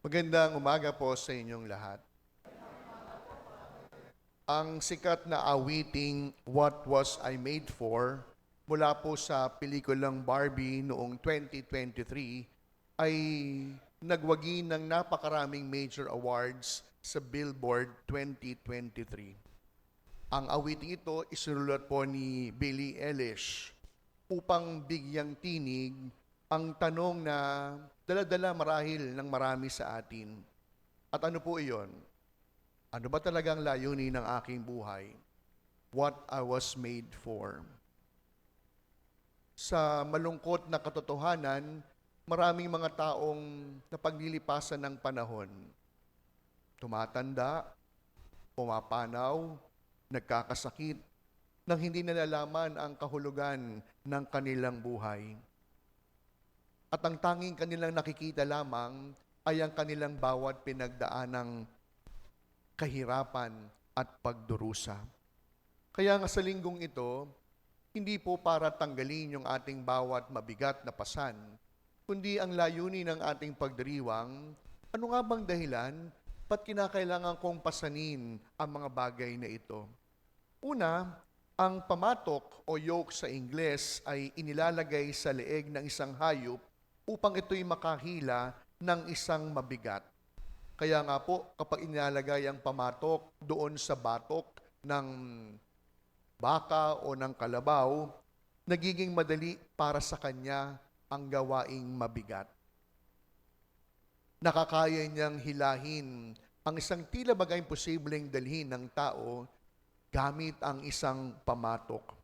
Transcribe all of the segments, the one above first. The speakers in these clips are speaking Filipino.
Magandang umaga po sa inyong lahat. Ang sikat na awiting What Was I Made For mula po sa pelikulang Barbie noong 2023 ay nagwagi ng napakaraming major awards sa Billboard 2023. Ang awiting ito isinulat po ni Billie Eilish upang bigyang tinig ang tanong na dala-dala marahil ng marami sa atin. At ano po iyon? Ano ba talagang layunin ng aking buhay? What I was made for. Sa malungkot na katotohanan, maraming mga taong napaglilipasan ng panahon. Tumatanda, pumapanaw, nagkakasakit, nang hindi nalalaman ang kahulugan ng kanilang buhay. At ang tanging kanilang nakikita lamang ay ang kanilang bawat pinagdaanang kahirapan at pagdurusa. Kaya nga sa linggong ito, hindi po para tanggalin yung ating bawat mabigat na pasan, kundi ang layunin ng ating pagdiriwang, ano nga bang dahilan, ba't kinakailangan kong pasanin ang mga bagay na ito? Una, ang pamatok o yoke sa Ingles ay inilalagay sa leeg ng isang hayop upang ito'y makahila ng isang mabigat. Kaya nga po, kapag inilalagay ang pamatok doon sa batok ng baka o ng kalabaw, nagiging madali para sa kanya ang gawaing mabigat. Nakakaya niyang hilahin ang isang tila bagay posibleng dalhin ng tao gamit ang isang pamatok.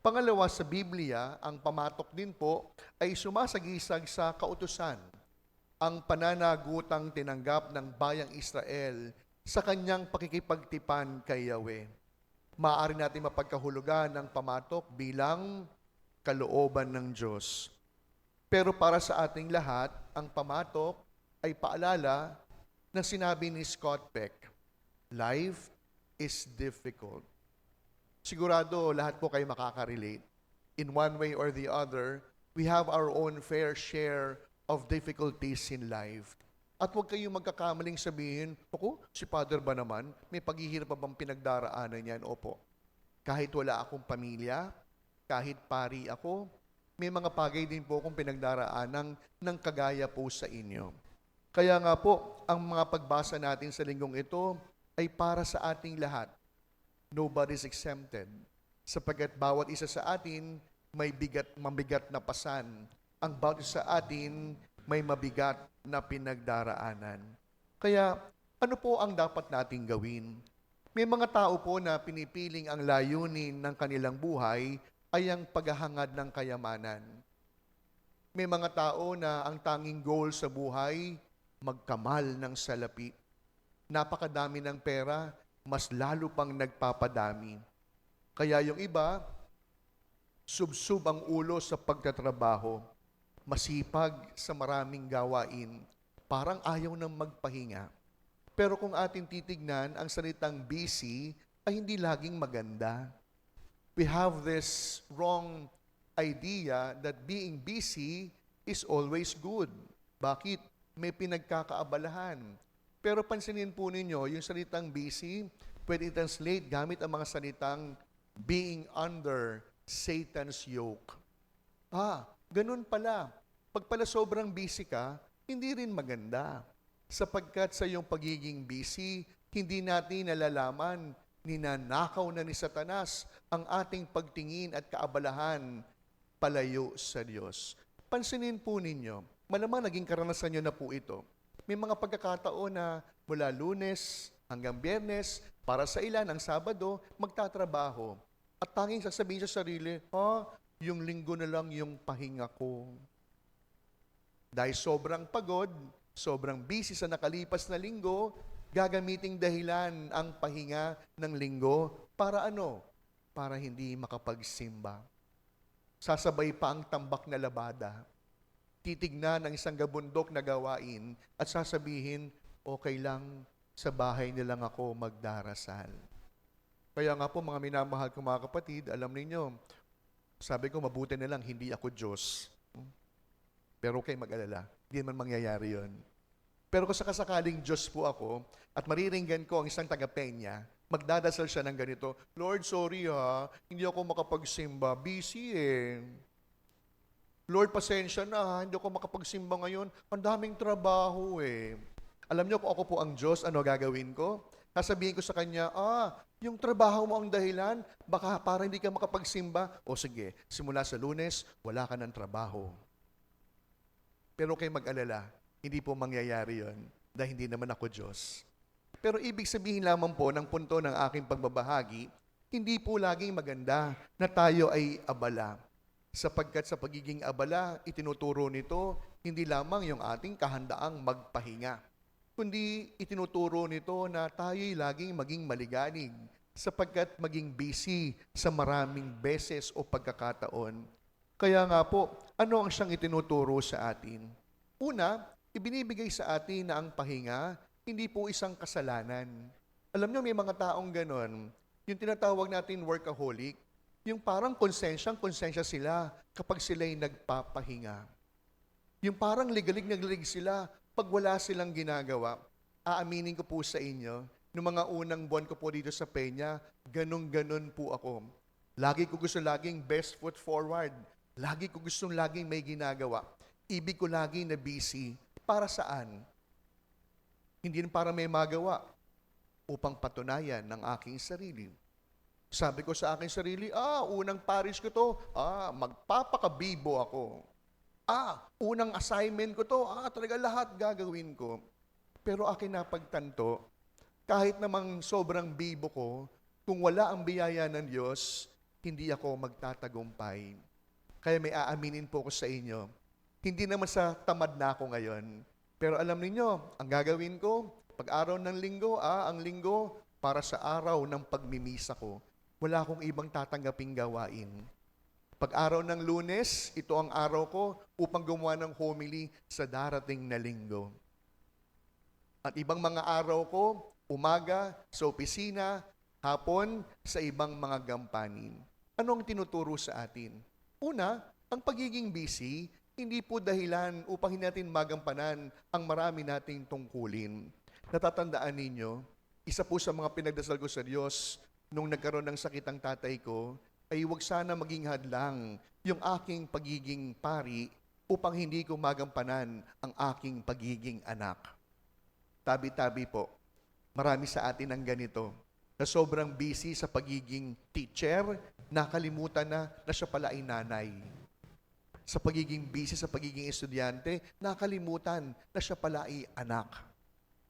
Pangalawa, sa Biblia, ang pamatok din po ay sumasagisag sa kautusan, ang pananagutang tinanggap ng bayang Israel sa kanyang pakikipagtipan kay Yahweh. Maaari natin mapagkahulugan ng pamatok bilang kalooban ng Diyos. Pero para sa ating lahat, ang pamatok ay paalala na sinabi ni Scott Peck, life is difficult. Sigurado lahat po kayo makaka-relate. In one way or the other, we have our own fair share of difficulties in life. At huwag kayong magkakamaling sabihin, ako, si Father ba naman? May paghihirap pa bang pinagdaraanan yan? Opo. Kahit wala akong pamilya, kahit pari ako, may mga bagay din po akong pinagdaraanan ng kagaya po sa inyo. Kaya nga po, ang mga pagbasa natin sa linggong ito ay para sa ating lahat. Nobody's exempted. Sapagkat bawat isa sa atin may mabigat na pasan. Ang bawat isa sa atin may mabigat na pinagdaraanan. Kaya, ano po ang dapat nating gawin? May mga tao po na pinipiling ang layunin ng kanilang buhay ay ang paghahangad ng kayamanan. May mga tao na ang tanging goal sa buhay, magkamal ng salapi. Napakadami ng pera, mas lalo pang nagpapadami. Kaya yung iba, subsub ang ulo sa pagtatrabaho, masipag sa maraming gawain, parang ayaw nang magpahinga. Pero kung ating titignan, ang salitang busy ay hindi laging maganda. We have this wrong idea that being busy is always good. Bakit? May pinagkakaabalahan. Pero pansinin po ninyo, yung salitang busy, pwede translate gamit ang mga salitang being under Satan's yoke. Ganun pala. Pag pala sobrang busy ka, hindi rin maganda. Sapagkat sa iyong pagiging busy, hindi natin nalalaman, ninanakaw na ni Satanas ang ating pagtingin at kaabalahan palayo sa Diyos. Pansinin po ninyo, malamang naging karanasan nyo na po ito. May mga pagkakataon na mula Lunes hanggang Biyernes, para sa ilan, ang Sabado, magtatrabaho. At tanging sasabihin sa sarili, yung linggo na lang yung pahinga ko. Dahil sobrang pagod, sobrang busy sa nakalipas na linggo, gagamiting dahilan ang pahinga ng linggo para ano? Para hindi makapagsimba. Sasabay pa ang tambak na labada. Titignan ang isang gabundok na gawain at sasabihin, okay lang, sa bahay nilang ako magdarasal. Kaya nga po mga minamahal kong mga kapatid, alam ninyo, sabi ko mabuti na lang hindi ako Diyos. Pero okay mag-alala, hindi naman mangyayari yon. Pero kung sakasakaling Diyos po ako at mariringgan ko ang isang taga-Peña, magdadasal siya ng ganito, Lord, sorry ha, hindi ako makapagsimba. Busy eh. Lord, pasensya na ha, hindi ako makapagsimba ngayon. Ang daming trabaho eh. Alam niyo kung ako po ang Diyos, ano gagawin ko? Sasabihin ko sa Kanya, yung trabaho mo ang dahilan, baka para hindi ka makapagsimba. O sige, simula sa Lunes, wala ka ng trabaho. Pero kayo mag-alala, hindi po mangyayari yon dahil hindi naman ako Diyos. Pero ibig sabihin lamang po ng punto ng aking pagbabahagi, hindi po laging maganda na tayo ay abala. Sapagkat sa pagiging abala, itinuturo nito hindi lamang yung ating kahandaang magpahinga, kundi itinuturo nito na tayo'y laging maging maligalig sapagkat maging busy sa maraming beses o pagkakataon. Kaya nga po, ano ang siyang itinuturo sa atin? Una, ibinibigay sa atin na ang pahinga hindi po isang kasalanan. Alam niyo, may mga taong ganon, yung tinatawag natin workaholic, yung parang konsensya sila kapag sila'y nagpapahinga. Yung parang ligalig sila pag wala silang ginagawa. Aaminin ko po sa inyo, noong mga unang buwan ko po dito sa Peña, ganun po ako. Lagi ko gusto laging best foot forward. Lagi ko gustong laging may ginagawa. Ibig ko lagi na busy. Para saan? Hindi para may magawa. Upang patunayan ng aking sarili. Sabi ko sa aking sarili, unang parish ko to, magpapakabibo ako. Unang assignment ko to, talaga lahat gagawin ko. Pero akin napagtanto, kahit namang sobrang bibo ko, kung wala ang biyaya ng Diyos, hindi ako magtatagumpay. Kaya may aaminin po ko sa inyo, hindi naman sa tamad na ako ngayon. Pero alam niyo, ang gagawin ko, pag-araw ng linggo, ang linggo, para sa araw ng pagmimisa ko. Wala akong ibang tatanggaping gawain. Pag-araw ng Lunes, ito ang araw ko upang gumawa ng homily sa darating na linggo. At ibang mga araw ko, umaga, sa opisina, hapon, sa ibang mga gampanin. Ano ang tinuturo sa atin? Una, ang pagiging busy, hindi po dahilan upang hindi natin magampanan ang marami nating tungkulin. Natatandaan ninyo, isa po sa mga pinagdasal ko sa Diyos, nung nagkaroon ng sakit ang tatay ko, ay huwag sana maging hadlang yung aking pagiging pari upang hindi ko magampanan ang aking pagiging anak. Tabi-tabi po, marami sa atin ang ganito, na sobrang busy sa pagiging teacher, nakalimutan na siya pala ay nanay. Sa pagiging busy sa pagiging estudyante, nakalimutan na siya pala ay anak.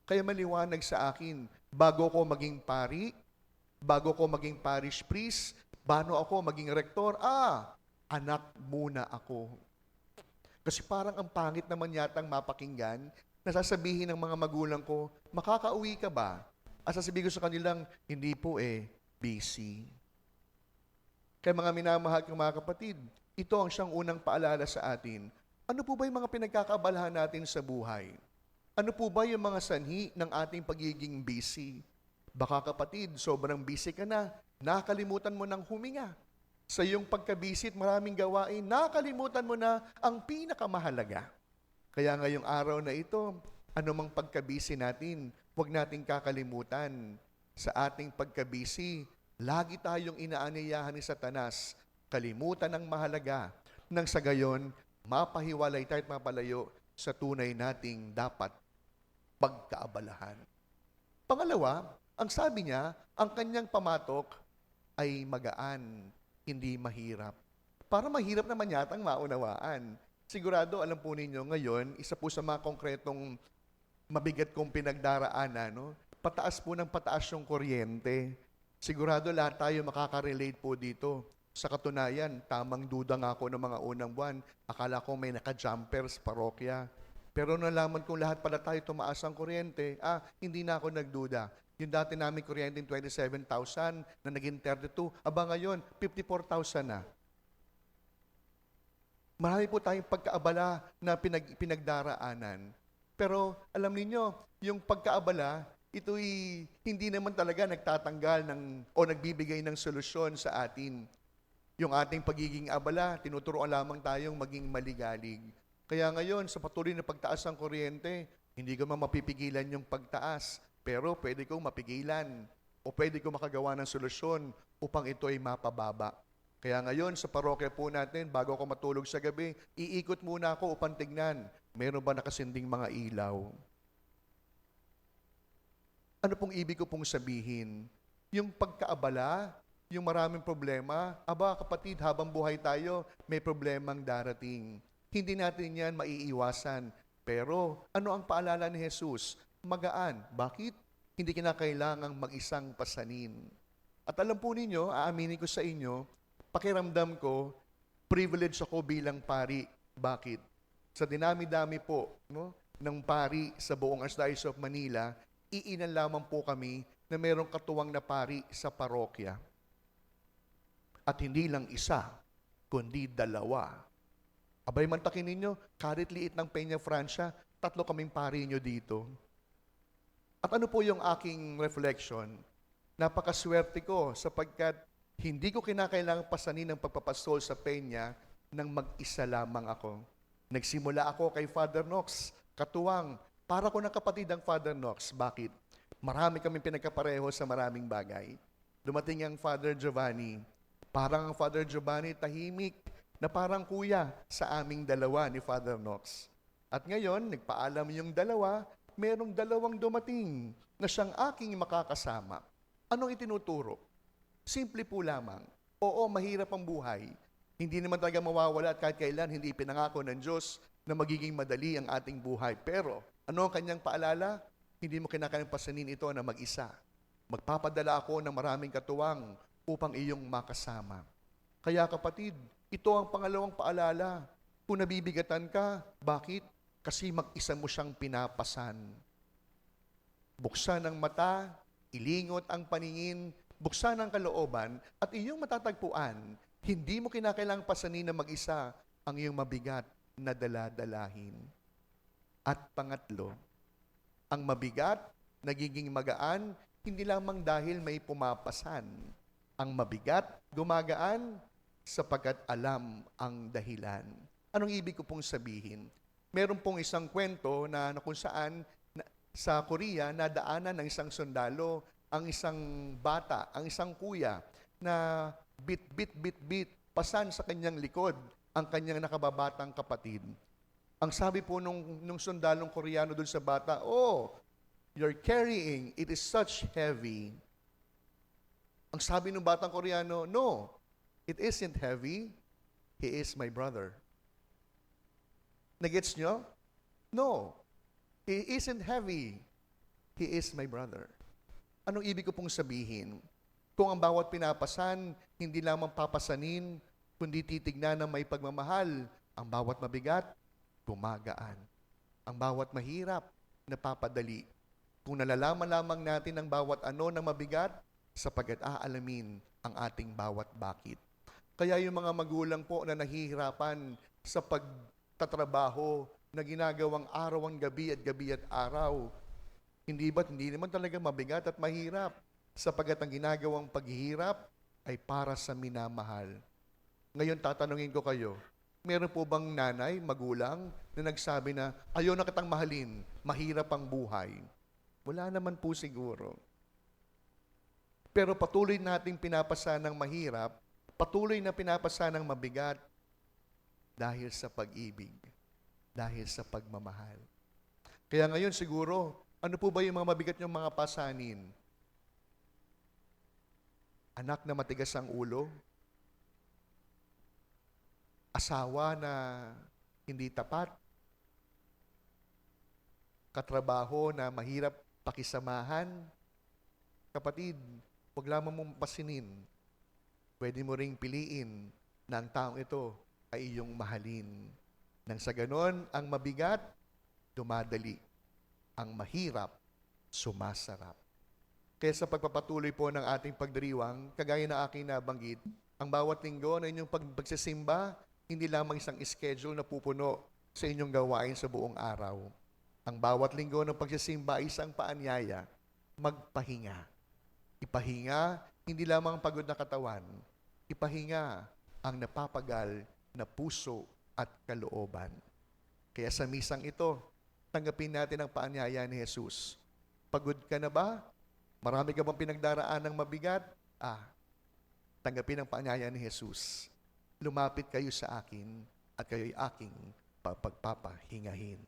Kaya maliwanag sa akin, bago ko maging pari, bago ko maging parish priest, bago ako maging rektor, anak muna ako. Kasi parang ang pangit naman yatang mapakinggan na sasabihin ng mga magulang ko, makakauwi ka ba? At sasabihin ko sa kanilang, hindi po busy. Kaya mga minamahal kong mga kapatid, ito ang siyang unang paalala sa atin. Ano po ba yung mga pinagkakaabalahan natin sa buhay? Ano po ba yung mga sanhi ng ating pagiging busy? Baka kapatid, sobrang busy ka na, nakalimutan mo ng huminga. Sa iyong pagka-busy at maraming gawain, nakalimutan mo na ang pinakamahalaga. Kaya ngayong araw na ito, anumang pagka-busy natin, huwag nating kakalimutan. Sa ating pagka-busy, lagi tayong inaanyayahan ni Satanas, kalimutan ang mahalaga, nang sa gayon, mapahiwalay tayo at mapalayo sa tunay nating dapat pagkaabalahan. Pangalawa, ang sabi niya, ang kanyang pamatok ay magaan, hindi mahirap. Para mahirap naman yatang maunawaan. Sigurado, alam po ninyo ngayon, isa po sa mga konkretong mabigat kong pinagdaraanan, pataas po ng pataas yung kuryente. Sigurado lahat tayo makaka-relate po dito. Sa katunayan, tamang duda nga ako ng mga unang buwan. Akala ko may naka-jumper sa parokya. Pero nalaman kong lahat pala tayo tumaas ang kuryente, hindi na ako nagduda. Yung dati namin kuryente 27,000 na naging 32, ngayon 54,000 na. Marami po tayong pagkaabala na pinagdaraanan. Pero alam niyo, yung pagkaabala, ito'y hindi naman talaga nagtatanggal o nagbibigay ng solusyon sa atin. Yung ating pagiging abala, tinuturoan lamang tayong maging maligalig. Kaya ngayon, sa patuloy na pagtaas ng kuryente, Hindi ko man mapipigilan yung pagtaas, pero pwede kong mapigilan o pwede kong makagawa ng solusyon upang ito ay mapababa. Kaya ngayon sa parokya po natin, bago ako matulog sa gabi, iikot muna ako upang tignan, meron ba nakasinding mga ilaw? Ano pong ibig ko pong sabihin? Yung pagkaabala, yung maraming problema, aba kapatid, habang buhay tayo, may problemang darating. Hindi natin yan maiiwasan. Pero ano ang paalala ni Jesus? Magaan. Bakit? Hindi kinakailangang mag-isang pasanin. At alam po ninyo, aaminin ko sa inyo, pakiramdam ko, privilege ako bilang pari. Bakit? Sa dinami-dami po ng pari sa buong Archdiocese of Manila, iilan lamang po kami na mayroong katuwang na pari sa parokya. At hindi lang isa, kundi dalawa. Abay, mantakin ninyo, kahit liit ng Peña Francia, 3 kaming pari nyo dito. At ano po yung aking reflection? Napakaswerte ko sapagkat hindi ko kinakailangang pasanin ng pagpapastol sa Peña nang mag-isa lamang ako. Nagsimula ako kay Father Knox, katuwang, para ko ng kapatid ang Father Knox. Bakit? Marami kaming pinagkapareho sa maraming bagay. Dumating ang Father Giovanni. Parang ang Father Giovanni tahimik na parang kuya sa aming dalawa ni Father Knox. At ngayon, nagpaalam yung dalawa, merong 2 dumating na siyang aking makakasama. Anong itinuturo? Simple po lamang. Oo, mahirap ang buhay. Hindi naman talaga mawawala at kahit kailan hindi pinangako ng Diyos na magiging madali ang ating buhay. Pero, ano ang kanyang paalala? Hindi mo kinakailangang pasanin ito na mag-isa. Magpapadala ako ng maraming katuwang upang iyong makasama. Kaya kapatid, ito ang pangalawang paalala. Kung nabibigatan ka, bakit? Kasi mag-isa mo siyang pinapasan. Buksan ang mata, ilingot ang paningin, buksan ang kalooban, at iyong matatagpuan, hindi mo kinakailangang pasanin na mag-isa ang iyong mabigat na dala-dalahin. At pangatlo, ang mabigat, nagiging magaan, hindi lamang dahil may pumapasan. Ang mabigat, gumagaan, sapagkat alam ang dahilan. Anong ibig ko pong sabihin? Meron pong isang kwento na kung saan sa Korea, nadaanan ng isang sundalo, ang isang bata, ang isang kuya, na bit, pasan sa kanyang likod, ang kanyang nakababatang kapatid. Ang sabi po nung sundalong Koreano dun sa bata, "Oh, you're carrying, it is such heavy." Ang sabi ng batang Koreano, "No, it isn't heavy. He is my brother." Nagets nyo? No, he isn't heavy. He is my brother. Anong ibig ko pong sabihin? Kung ang bawat pinapasan, hindi lamang papasanin, kundi titignan ng may pagmamahal, ang bawat mabigat, gumagaan. Ang bawat mahirap, napapadali. Kung nalalaman lamang natin ang bawat ano na mabigat, sapagkat aalamin ang ating bawat bakit. Kaya yung mga magulang po na nahihirapan sa pagtatrabaho na ginagawang araw ang gabi at araw, hindi naman talaga mabigat at mahirap sapagkat ang ginagawang paghihirap ay para sa minamahal. Ngayon tatanungin ko kayo, meron po bang nanay, magulang na nagsabi na ayaw na kitang mahalin, mahirap ang buhay? Wala naman po siguro. Pero patuloy nating pinapasa ng mahirap, patuloy na pinapasa ng mabigat dahil sa pag-ibig, dahil sa pagmamahal. Kaya ngayon siguro, ano po ba yung mga mabigat niyong mga pasanin? Anak na matigas ang ulo? Asawa na hindi tapat? Katrabaho na mahirap pakisamahan? Kapatid, huwag lamang mong pasinin. Pwede mo ring piliin na ang taong ito ay iyong mahalin. Nang sa ganon, ang mabigat, dumadali. Ang mahirap, sumasarap. Kaya sa pagpapatuloy po ng ating pagdiriwang, kagaya na aking nabanggit, ang bawat linggo na inyong pagsisimba, hindi lamang isang schedule na pupuno sa inyong gawain sa buong araw. Ang bawat linggo ng pagsisimba ay isang paanyaya, magpahinga. Ipahinga, hindi lamang pagod na katawan. Ipahinga ang napapagal na puso at kalooban. Kaya sa misang ito, tanggapin natin ang paanyaya ni Jesus. Pagod ka na ba? Marami ka bang pinagdaraan ng mabigat? Tanggapin ang paanyaya ni Jesus. Lumapit kayo sa akin at kayo'y aking pagpapahingahin.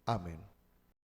Amen.